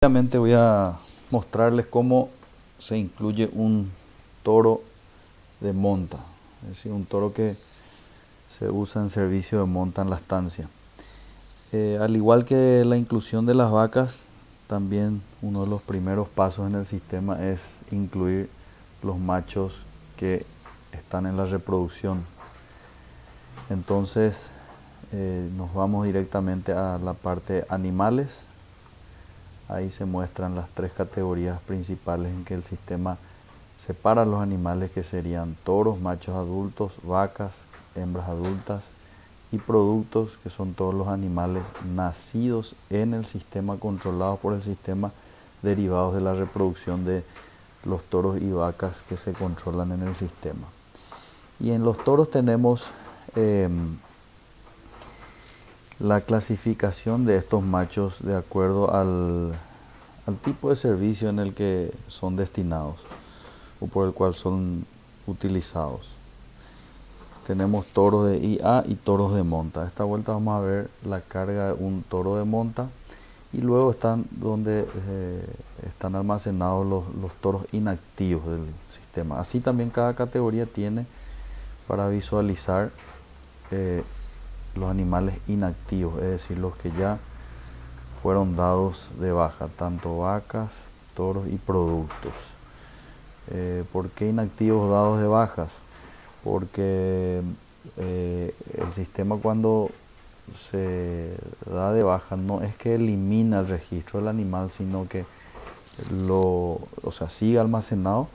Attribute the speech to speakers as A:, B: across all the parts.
A: Obviamente voy a mostrarles cómo se incluye un toro de monta, es decir, un toro que se usa en servicio de monta en la estancia. Al igual que la inclusión de las vacas, también uno de los primeros pasos en el sistema es incluir los machos que están en la reproducción. Entonces nos vamos directamente a la parte animales. Ahí se muestran las tres categorías principales en que el sistema separa los animales, que serían toros, machos adultos, vacas, hembras adultas, y productos, que son todos los animales nacidos en el sistema, controlados por el sistema, derivados de la reproducción de los toros y vacas que se controlan en el sistema. Y en los toros tenemos la clasificación de estos machos de acuerdo al tipo de servicio en el que son destinados o por el cual son utilizados. Tenemos toros de IA y toros de monta. Esta vuelta vamos a ver la carga de un toro de monta, y luego están donde están almacenados los toros inactivos del sistema. Así también cada categoría tiene para visualizar los animales inactivos, es decir, los que ya fueron dados de baja, tanto vacas, toros y productos. ¿Por qué inactivos dados de bajas? Porque el sistema, cuando se da de baja, no es que elimina el registro del animal, sino que sigue almacenado,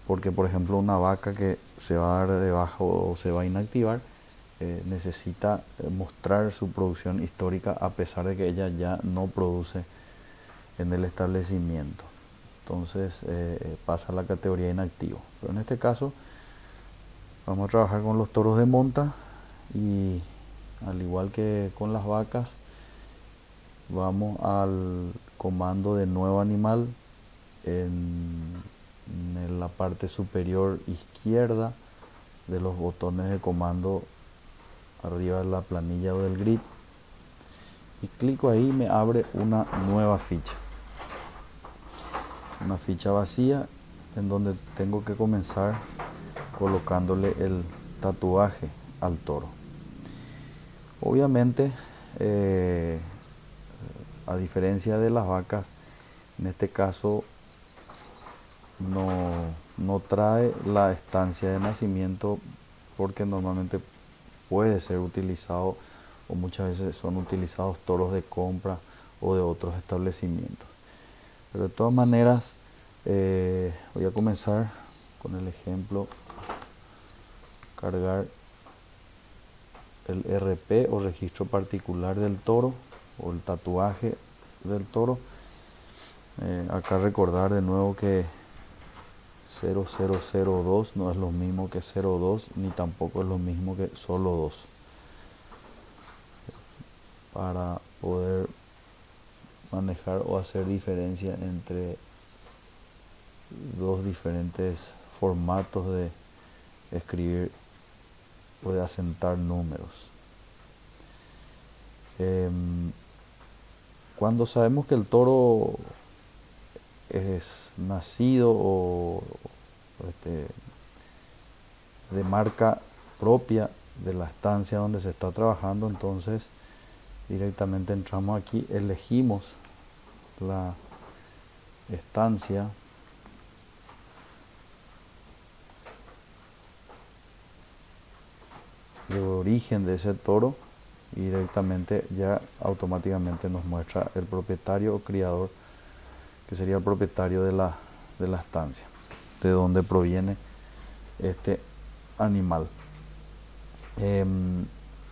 A: porque por ejemplo una vaca que se va a dar de baja o se va a inactivar, necesita mostrar su producción histórica a pesar de que ella ya no produce en el establecimiento. Entonces pasa a la categoría inactivo. Pero en este caso vamos a trabajar con los toros de monta, y al igual que con las vacas, vamos al comando de nuevo animal. En la parte superior izquierda de los botones de comando, arriba de la planilla o del grid, y clico ahí, me abre una nueva ficha, una ficha vacía, en donde tengo que comenzar colocándole el tatuaje al toro. Obviamente, a diferencia de las vacas, en este caso no trae la estancia de nacimiento, porque normalmente puede ser utilizado, o muchas veces son utilizados, toros de compra o de otros establecimientos. Pero de todas maneras, voy a comenzar con el ejemplo: cargar el RP o registro particular del toro, o el tatuaje del toro. Acá recordar de nuevo que 0002 no es lo mismo que 02, ni tampoco es lo mismo que solo 2. Para poder manejar o hacer diferencia entre dos diferentes formatos de escribir o de asentar números. Cuando sabemos que el toro es nacido o de marca propia de la estancia donde se está trabajando, entonces directamente entramos aquí, elegimos la estancia de origen de ese toro, y directamente ya automáticamente nos muestra el propietario o criador, que sería el propietario de la estancia, de donde proviene este animal.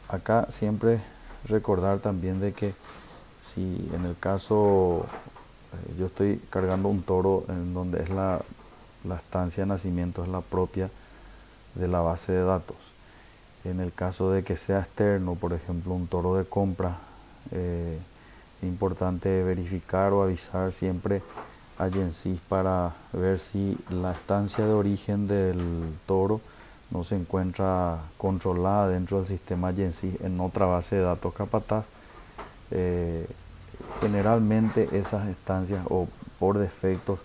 A: Acá siempre recordar también de que si en el caso yo estoy cargando un toro en donde es la estancia de nacimiento es la propia de la base de datos, en el caso de que sea externo, por ejemplo un toro de compra, es importante verificar o avisar siempre a Gensis para ver si la estancia de origen del toro no se encuentra controlada dentro del sistema Gensis en otra base de datos capataz. generalmente esas estancias o por defecto,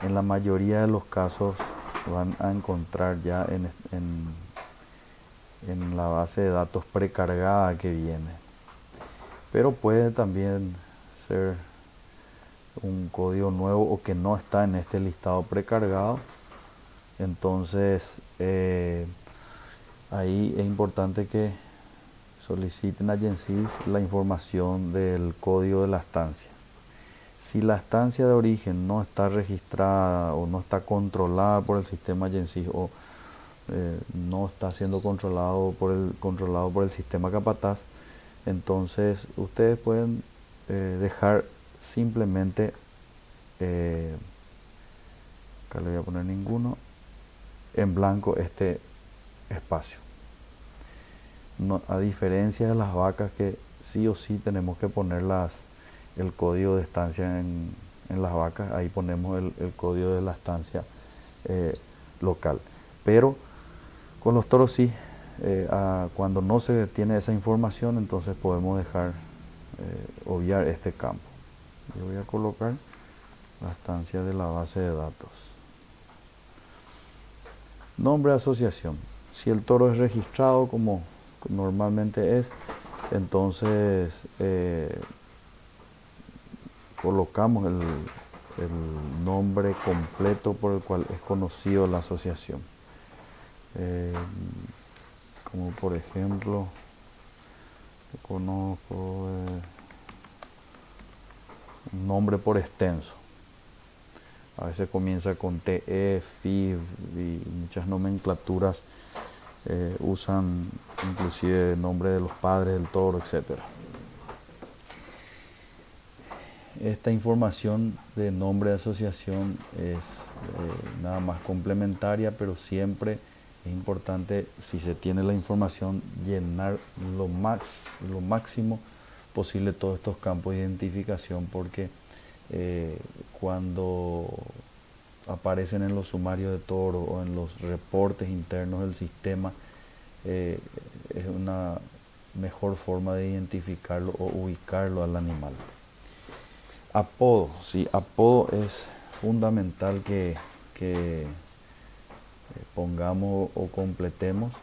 A: en la mayoría de los casos van a encontrar ya en la base de datos precargada que viene. Pero puede también ser un código nuevo o que no está en este listado precargado. Entonces ahí es importante que soliciten a Gensys la información del código de la estancia. Si la estancia de origen no está registrada o no está controlada por el sistema Gensys o no está siendo controlado por el sistema Capataz, entonces ustedes pueden dejar simplemente, acá le voy a poner ninguno, en blanco este espacio. No, a diferencia de las vacas que sí o sí tenemos que poner el código de estancia en las vacas, ahí ponemos el código de la estancia local. Pero con los toros sí, cuando no se tiene esa información, entonces podemos dejar, obviar este campo. Yo voy a colocar la estancia de la base de datos. Nombre de asociación. Si el toro es registrado como normalmente es, entonces colocamos el nombre completo por el cual es conocido la asociación. Como por ejemplo, conozco un nombre por extenso. A veces comienza con TE, FIV y muchas nomenclaturas usan inclusive el nombre de los padres del toro, etc. Esta información de nombre de asociación es nada más complementaria, pero siempre es importante, si se tiene la información, llenar lo máximo posible todos estos campos de identificación, porque cuando aparecen en los sumarios de toro o en los reportes internos del sistema, es una mejor forma de identificarlo o ubicarlo al animal. Apodo, sí, apodo es fundamental que pongamos o completemos,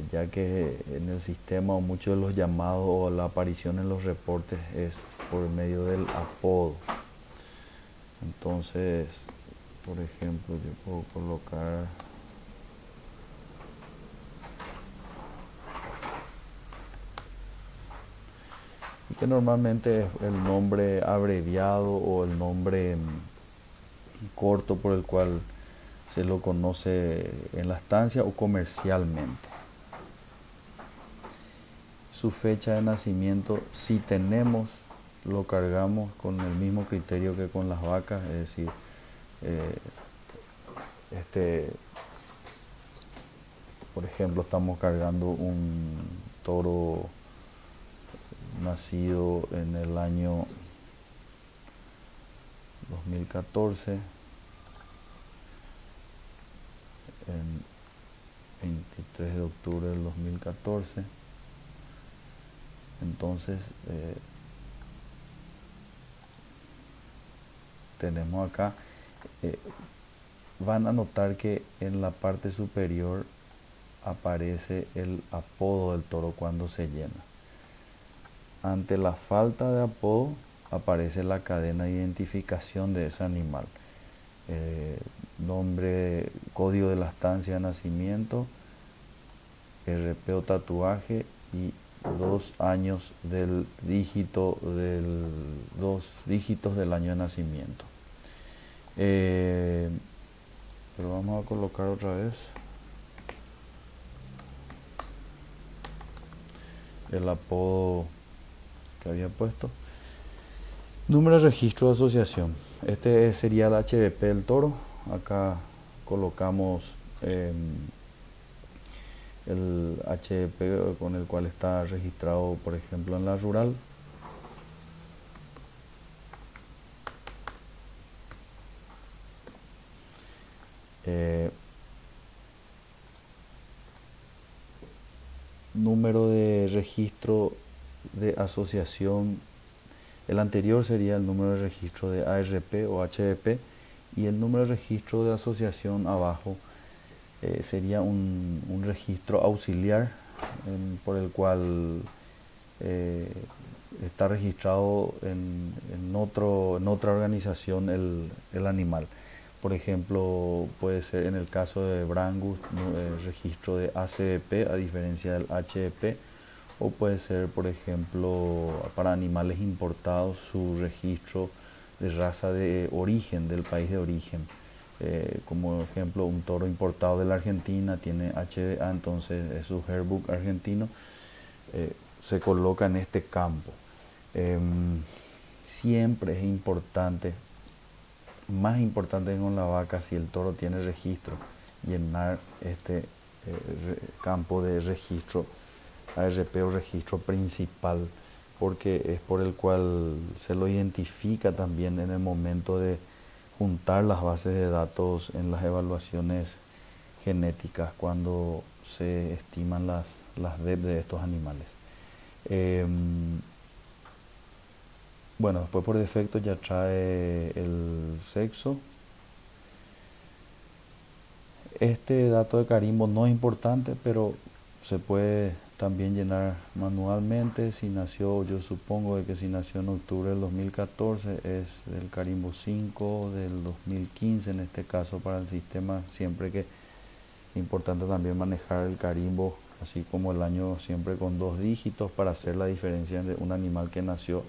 A: ya que en el sistema muchos de los llamados o la aparición en los reportes es por medio del apodo. Entonces, por ejemplo, yo puedo colocar que normalmente es el nombre abreviado o el nombre corto por el cual se lo conoce en la estancia o comercialmente. Su fecha de nacimiento, si tenemos, lo cargamos con el mismo criterio que con las vacas, es decir, por ejemplo, estamos cargando un toro nacido en el año 2014, en 23 de octubre del 2014. Entonces tenemos acá, van a notar que en la parte superior aparece el apodo del toro cuando se llena. Ante la falta de apodo aparece la cadena de identificación de ese animal. Nombre, código de la estancia de nacimiento, RP o tatuaje y 2 años dos dígitos del año de nacimiento. Pero vamos a colocar otra vez el apodo que había puesto. Número de registro de asociación. Este sería el HBP del toro. Acá colocamos el HBP con el cual está registrado, por ejemplo, en la rural. Número de registro de asociación El anterior sería el número de registro de ARP o HDP y el número de registro de asociación abajo sería un registro auxiliar por el cual eh, está registrado en otra organización el animal. Por ejemplo, puede ser en el caso de Brangus, registro de ACDP a diferencia del HDP, o puede ser, por ejemplo, para animales importados, su registro de raza de origen, del país de origen. Como ejemplo, un toro importado de la Argentina tiene HDA, entonces es su Hairbook argentino, se coloca en este campo. Siempre es importante, más importante que con la vaca, si el toro tiene registro, llenar este campo de registro ARP o registro principal, porque es por el cual se lo identifica también en el momento de juntar las bases de datos en las evaluaciones genéticas cuando se estiman las DEP de estos animales. Bueno, después por defecto ya trae el sexo. Este dato de carimbo no es importante, pero se puede también llenar manualmente. Si nació, yo supongo de que si nació en octubre del 2014 es del carimbo 5 del 2015 en este caso para el sistema, siempre que es importante también manejar el carimbo así como el año siempre con 2 dígitos para hacer la diferencia entre un animal que nació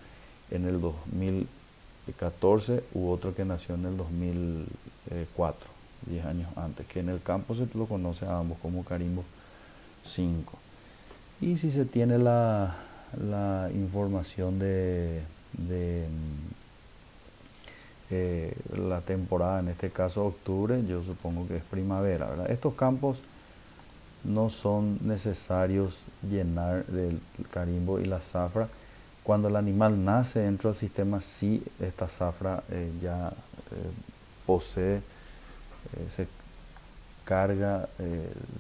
A: en el 2014 u otro que nació en el 2004, 10 años antes, que en el campo se lo conoce a ambos como carimbo 5. Y si se tiene la información de la temporada, en este caso octubre, yo supongo que es primavera, ¿verdad? Estos campos no son necesarios llenar del carimbo y la zafra. Cuando el animal nace dentro del sistema, sí, esta zafra ya posee, se carga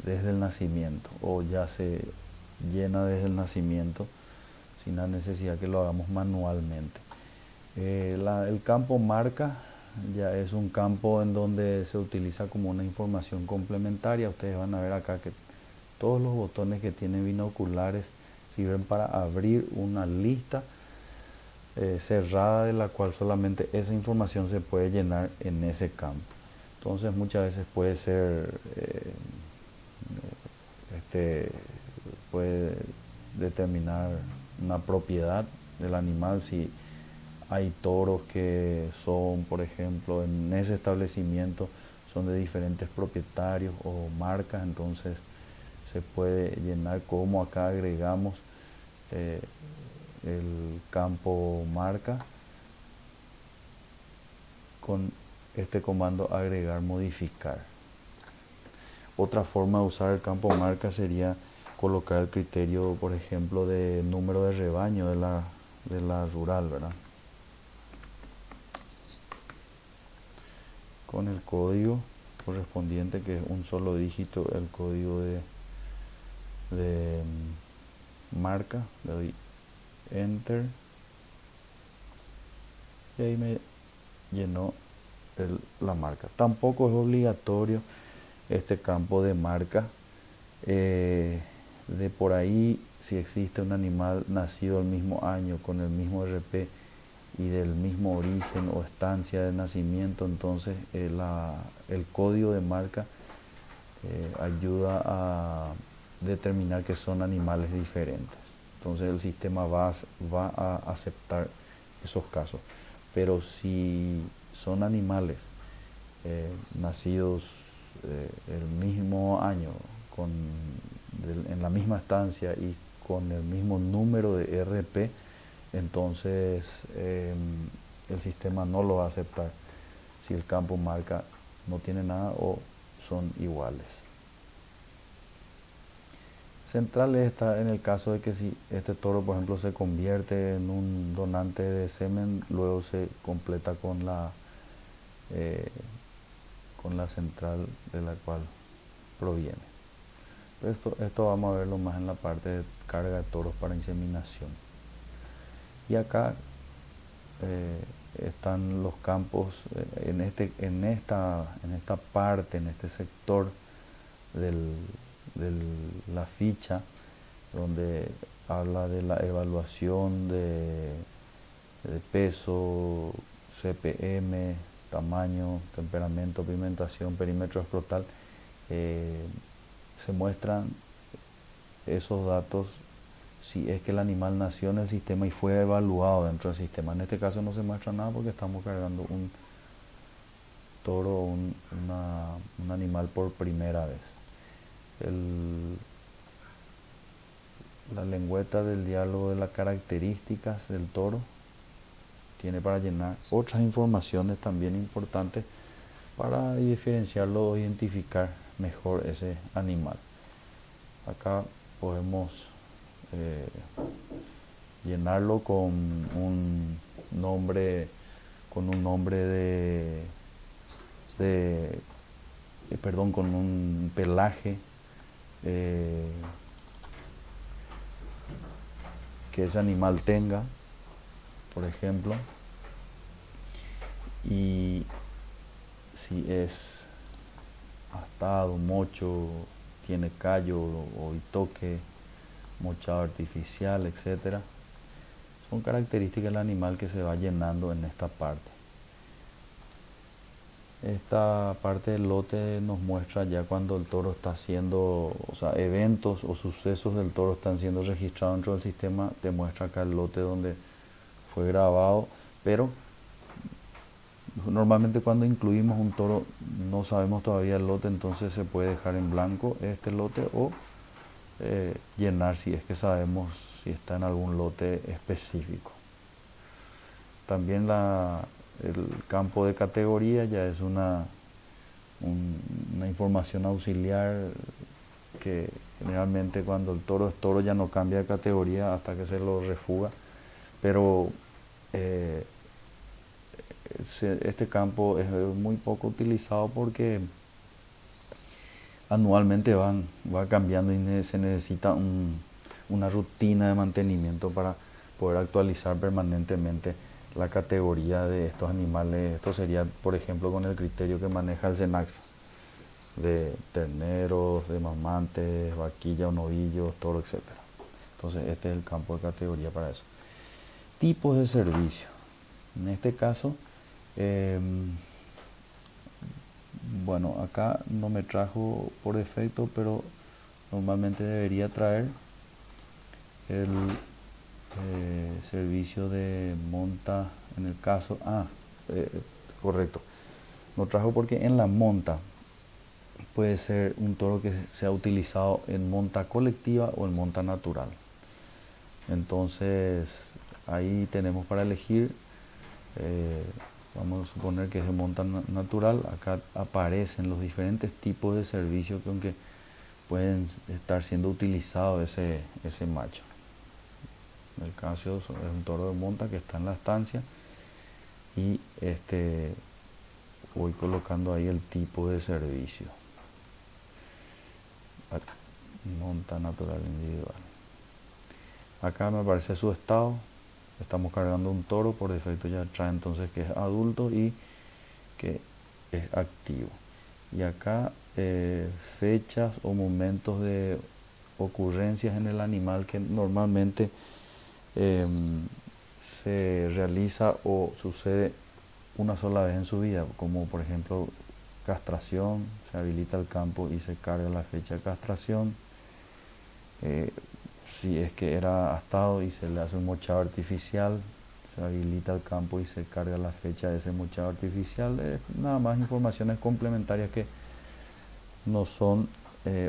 A: desde el nacimiento o ya se llena desde el nacimiento sin la necesidad que lo hagamos manualmente. El campo marca ya es un campo en donde se utiliza como una información complementaria. Ustedes van a ver acá que todos los botones que tienen binoculares sirven para abrir una lista cerrada de la cual solamente esa información se puede llenar en ese campo. Entonces muchas veces puede ser, puede determinar una propiedad del animal, si hay toros que son, por ejemplo, en ese establecimiento son de diferentes propietarios o marcas, entonces se puede llenar como acá agregamos el campo marca con este comando agregar modificar. Otra forma de usar el campo marca sería colocar el criterio, por ejemplo, de número de rebaño de la rural, ¿verdad? Con el código correspondiente, que es un solo dígito, el código de marca, le doy enter y ahí me llenó la marca. Tampoco es obligatorio este campo de marca. De por ahí, si existe un animal nacido el mismo año con el mismo RP y del mismo origen o estancia de nacimiento, entonces el código de marca ayuda a determinar que son animales diferentes. Entonces el sistema va a aceptar esos casos. Pero si son animales nacidos el mismo año, en la misma estancia y con el mismo número de RP, entonces el sistema no lo va a aceptar si el campo marca no tiene nada o son iguales. Central está en el caso de que si este toro, por ejemplo, se convierte en un donante de semen, luego se completa con la central de la cual proviene. Esto vamos a verlo más en la parte de carga de toros para inseminación. Y acá están los campos en esta parte, en este sector de la ficha, donde habla de la evaluación de peso, CPM, tamaño, temperamento, pigmentación, perímetro escrotal. Se muestran esos datos si es que el animal nació en el sistema y fue evaluado dentro del sistema. En este caso no se muestra nada porque estamos cargando un toro o un animal por primera vez. La lengüeta del diálogo de las características del toro tiene para llenar otras informaciones también importantes para diferenciarlo o identificar mejor ese animal. Acá podemos llenarlo con un nombre con un pelaje que ese animal tenga, por ejemplo, y si es astado, mocho, tiene callo o itoque, mochado artificial, etc. Son características del animal que se va llenando en esta parte. Esta parte del lote nos muestra ya cuando el toro está haciendo, o sea, eventos o sucesos del toro están siendo registrados dentro del sistema. Te muestra acá el lote donde fue grabado, pero normalmente cuando incluimos un toro no sabemos todavía el lote, entonces se puede dejar en blanco este lote o llenar si es que sabemos si está en algún lote específico. También el campo de categoría ya es una información auxiliar que generalmente cuando el toro es toro ya no cambia de categoría hasta que se lo refuga, pero este campo es muy poco utilizado porque anualmente va cambiando y se necesita una rutina de mantenimiento para poder actualizar permanentemente la categoría de estos animales. Esto sería, por ejemplo, con el criterio que maneja el SENACSA, de terneros, de mamantes, vaquillas o novillos, toro, etc. Entonces este es el campo de categoría para eso. Tipos de servicio. En este caso, bueno, acá no me trajo por defecto, pero normalmente debería traer el servicio de monta, en el caso, correcto, no trajo porque en la monta puede ser un toro que sea utilizado en monta colectiva o en monta natural. Entonces ahí tenemos para elegir, vamos a suponer que es de monta natural. Acá aparecen los diferentes tipos de servicios con que pueden estar siendo utilizados ese macho. En el caso es un toro de monta que está en la estancia y voy colocando ahí el tipo de servicio. Monta natural individual. Acá me aparece su estado. Estamos cargando un toro, por defecto ya trae entonces que es adulto y que es activo. Y acá fechas o momentos de ocurrencias en el animal que normalmente se realiza o sucede una sola vez en su vida, como por ejemplo castración, se habilita el campo y se carga la fecha de castración. Si es que era astado y se le hace un mochado artificial, se habilita el campo y se carga la fecha de ese mochado artificial. Nada más informaciones complementarias que no son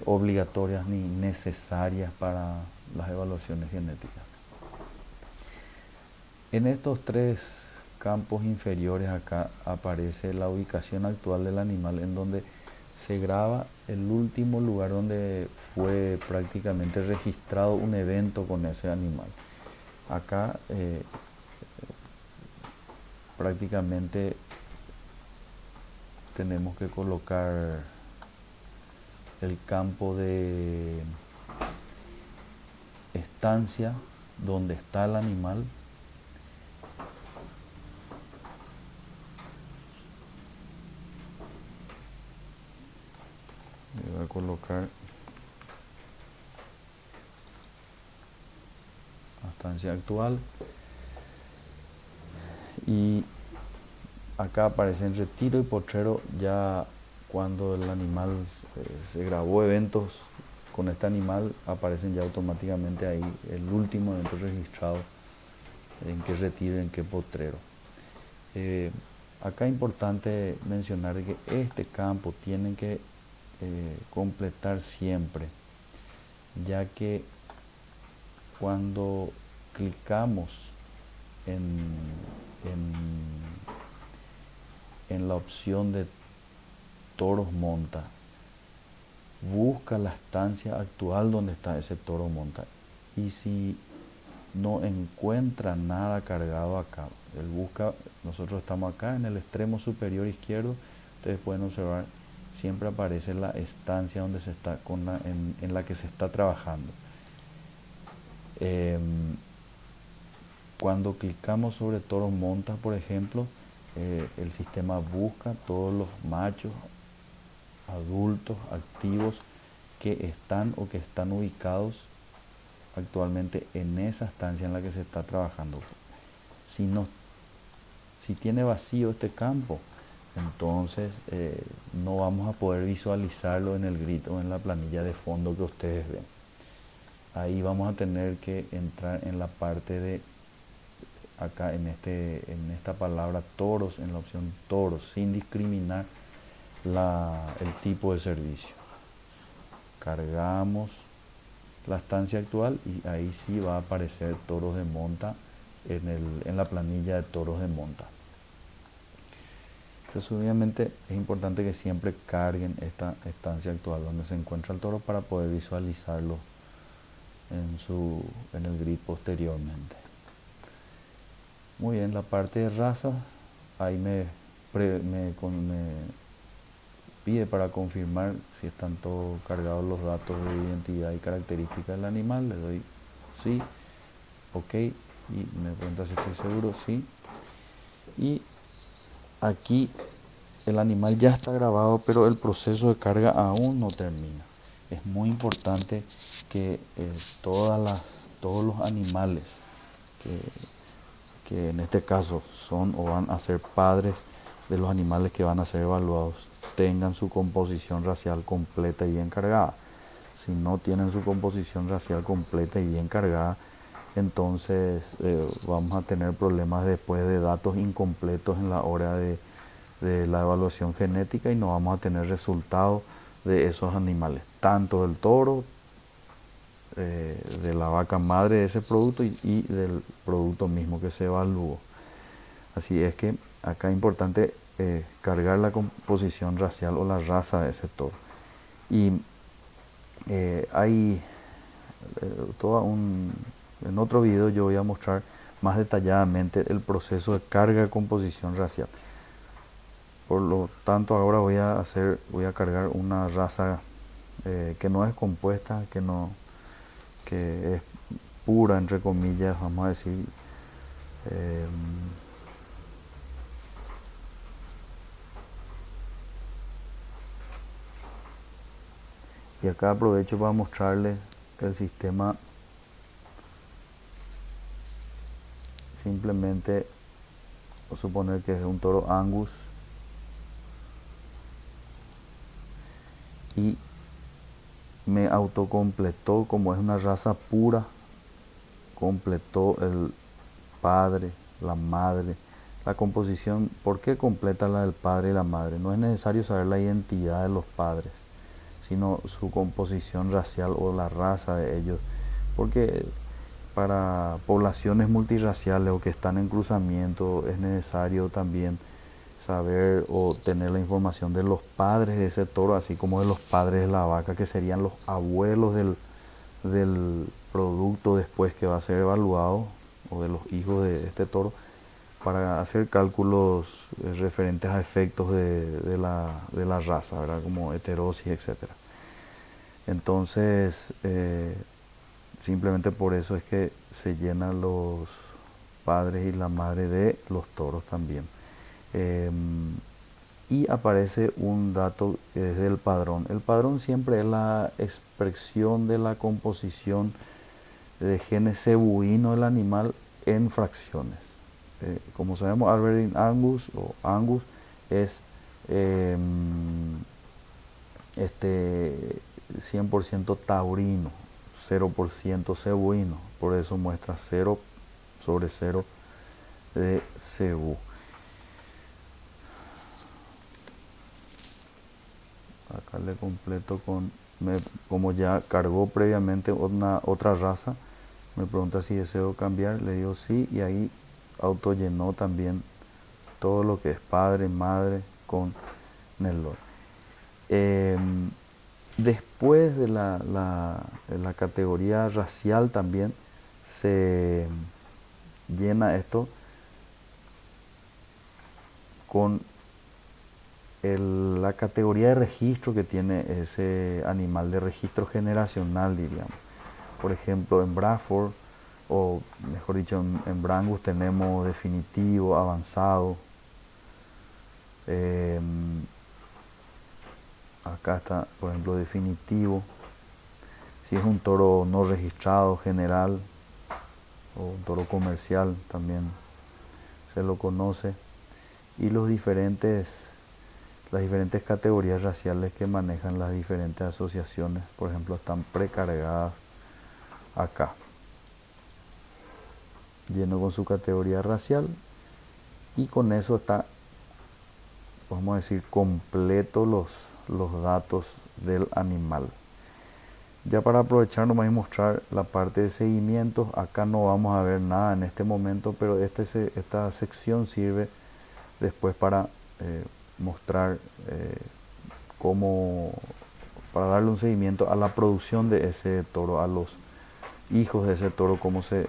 A: obligatorias ni necesarias para las evaluaciones genéticas. En estos tres campos inferiores acá aparece la ubicación actual del animal, en donde se graba el último lugar donde fue prácticamente registrado un evento con ese animal. Acá prácticamente tenemos que colocar el campo de estancia donde está el animal a colocar la estancia actual y acá aparecen retiro y potrero. Ya cuando el animal se grabó eventos con este animal, aparecen ya automáticamente ahí el último evento registrado, en qué retiro, en qué potrero. Acá es importante mencionar que este campo tiene que completar siempre, ya que cuando clicamos en, en la opción de toros monta, busca la estancia actual donde está ese toro monta, y si no encuentra nada cargado acá, él busca, nosotros estamos acá en el extremo superior izquierdo, ustedes pueden observar, siempre aparece la estancia donde se está en la que se está trabajando. Cuando clicamos sobre toros monta, por ejemplo, el sistema busca todos los machos adultos activos que están o que están ubicados actualmente en esa estancia en la que se está trabajando. Si tiene vacío este campo, entonces no vamos a poder visualizarlo en el grid o en la planilla de fondo que ustedes ven. Ahí vamos a tener que entrar en la parte de acá en esta palabra toros, en la opción toros, sin discriminar el tipo de servicio. Cargamos la estancia actual y ahí sí va a aparecer toros de monta en la planilla de toros de monta. Entonces obviamente es importante que siempre carguen esta estancia actual donde se encuentra el toro para poder visualizarlo en el grid posteriormente. Muy bien, la parte de raza, ahí me pide para confirmar si están todos cargados los datos de identidad y características del animal. Le doy sí, ok, y me pregunta si estoy seguro, sí. Y aquí el animal ya está grabado, pero el proceso de carga aún no termina. Es muy importante que todos los animales que en este caso son o van a ser padres de los animales que van a ser evaluados, tengan su composición racial completa y bien cargada. Si no tienen su composición racial completa y bien cargada, entonces vamos a tener problemas después de datos incompletos en la hora de la evaluación genética y no vamos a tener resultados de esos animales, tanto del toro, de la vaca madre de ese producto y del producto mismo que se evaluó. Así es que acá es importante cargar la composición racial o la raza de ese toro. Y hay en otro video yo voy a mostrar más detalladamente el proceso de carga de composición racial. Por lo tanto ahora voy a cargar una raza que no es compuesta, que es pura, entre comillas, vamos a decir. Y acá aprovecho para mostrarles el sistema. Simplemente voy a suponer que es un toro Angus y me autocompletó, como es una raza pura, completó el padre, la madre, la composición. ¿Por qué completa la del padre y la madre? No es necesario saber la identidad de los padres, sino su composición racial o la raza de ellos, porque para poblaciones multirraciales o que están en cruzamiento es necesario también saber o tener la información de los padres de ese toro, así como de los padres de la vaca, que serían los abuelos del producto después que va a ser evaluado, o de los hijos de este toro, para hacer cálculos referentes a efectos de la raza, ¿verdad? Como heterosis, etc. Entonces, simplemente por eso es que se llenan los padres y la madre de los toros también. y aparece un dato que es del padrón. El padrón siempre es la expresión de la composición de genes cebuino del animal en fracciones. Como sabemos, Albert Angus o Angus es eh, 100% taurino, 0% cebuino, por eso muestra 0/0 de cebú. Acá le completo como ya cargó previamente otra raza, me pregunta si deseo cambiar, le digo sí, y ahí autollenó también todo lo que es padre, madre con Nelor. Después de la categoría racial también se llena esto con la categoría de registro que tiene ese animal, de registro generacional, diríamos. Por ejemplo, en Bradford, o mejor dicho, en Brangus tenemos definitivo, avanzado. Acá está, por ejemplo, definitivo. Si es un toro no registrado, general, o un toro comercial, también se lo conoce. Y las diferentes categorías raciales que manejan las diferentes asociaciones, por ejemplo, están precargadas acá. Lleno con su categoría racial, y con eso está, podemos decir, completo los datos del animal. Ya para aprovechar nomás y mostrar la parte de seguimiento, acá no vamos a ver nada en este momento, pero esta sección sirve después para mostrar para darle un seguimiento a la producción de ese toro, a los hijos de ese toro, cómo se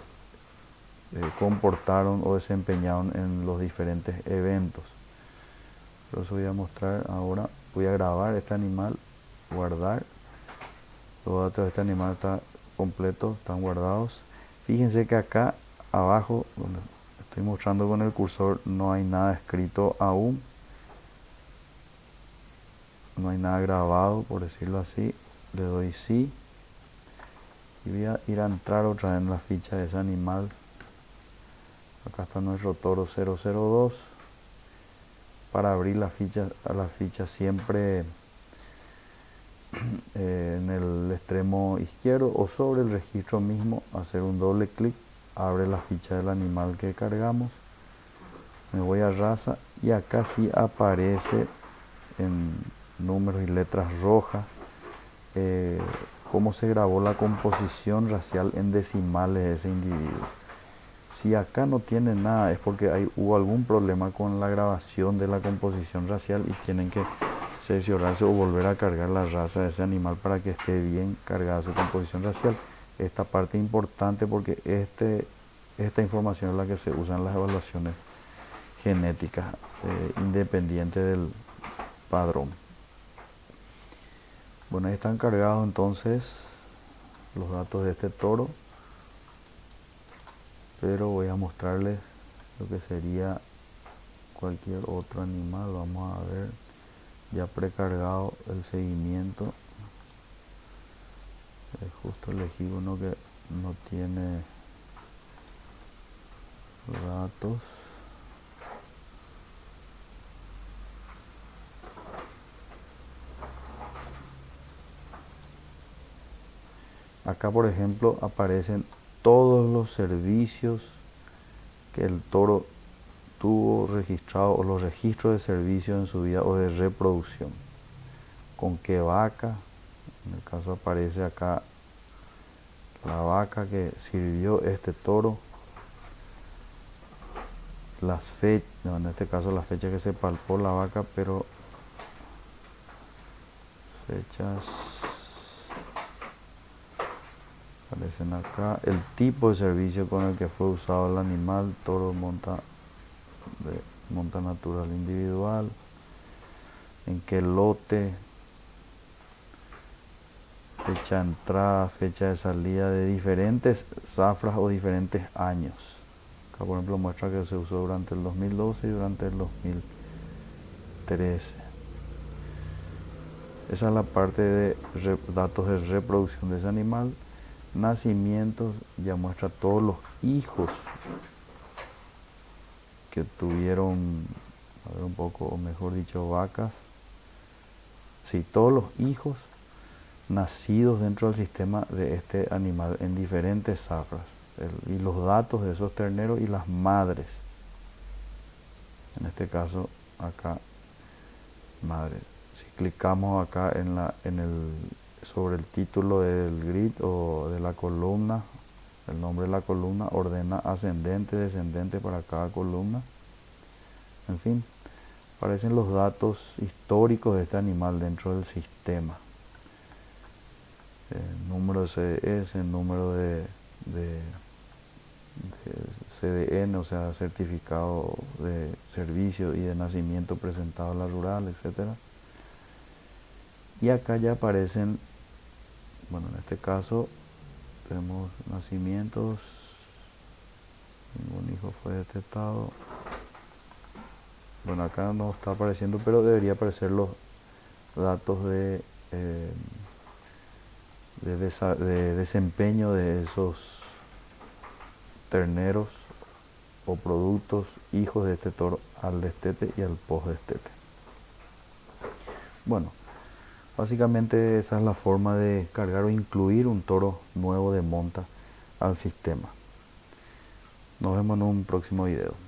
A: comportaron o desempeñaron en los diferentes eventos. Por eso voy a mostrar ahora, voy a grabar este animal, guardar. Los datos de este animal están completos, están guardados. Fíjense que acá abajo, donde estoy mostrando con el cursor, no hay nada escrito aún. No hay nada grabado, por decirlo así. Le doy sí. Y voy a ir a entrar otra vez en la ficha de ese animal. Acá está nuestro toro 002. Para abrir la ficha siempre en el extremo izquierdo o sobre el registro mismo, hacer un doble clic, abre la ficha del animal que cargamos. Me voy a raza y acá sí aparece en números y letras rojas cómo se grabó la composición racial en decimales de ese individuo. Si acá no tiene nada es porque hubo algún problema con la grabación de la composición racial y tienen que cerciorarse o volver a cargar la raza de ese animal para que esté bien cargada su composición racial. Esta parte es importante porque esta información es la que se usa en las evaluaciones genéticas independiente del padrón. Bueno, ahí están cargados entonces los datos de este toro, pero voy a mostrarles lo que sería cualquier otro animal. Vamos a ver, ya precargado el seguimiento. Justo elegí uno que no tiene datos. Acá, por ejemplo, aparecen todos los servicios que el toro tuvo registrado o los registros de servicio en su vida o de reproducción. Con qué vaca, en el caso aparece acá la vaca que sirvió este toro, en este caso la fecha que se palpó la vaca, pero fechas aparecen acá, el tipo de servicio con el que fue usado el animal, toro monta natural individual, en qué lote, fecha de entrada, fecha de salida de diferentes zafras o diferentes años. Acá por ejemplo muestra que se usó durante el 2012 y durante el 2013. 13. Esa es la parte de datos de reproducción de ese animal. Nacimientos ya muestra todos los hijos que tuvieron, a ver un poco, o mejor dicho, vacas. Sí, todos los hijos nacidos dentro del sistema de este animal en diferentes zafras. Y los datos de esos terneros y las madres. En este caso, acá, madres. Si clicamos acá sobre el título del grid o de la columna, el nombre de la columna, ordena ascendente, descendente para cada columna. En fin, aparecen los datos históricos de este animal dentro del sistema. El número de CDS, el número de CDN, o sea, certificado de servicio y de nacimiento presentado a la rural, etc. Y acá ya aparecen, bueno, en este caso tenemos nacimientos, ningún hijo fue detectado. Bueno, acá no está apareciendo, pero debería aparecer los datos de desempeño de esos terneros o productos hijos de este toro al destete y al postdestete. Bueno, básicamente esa es la forma de cargar o incluir un toro nuevo de monta al sistema. Nos vemos en un próximo video.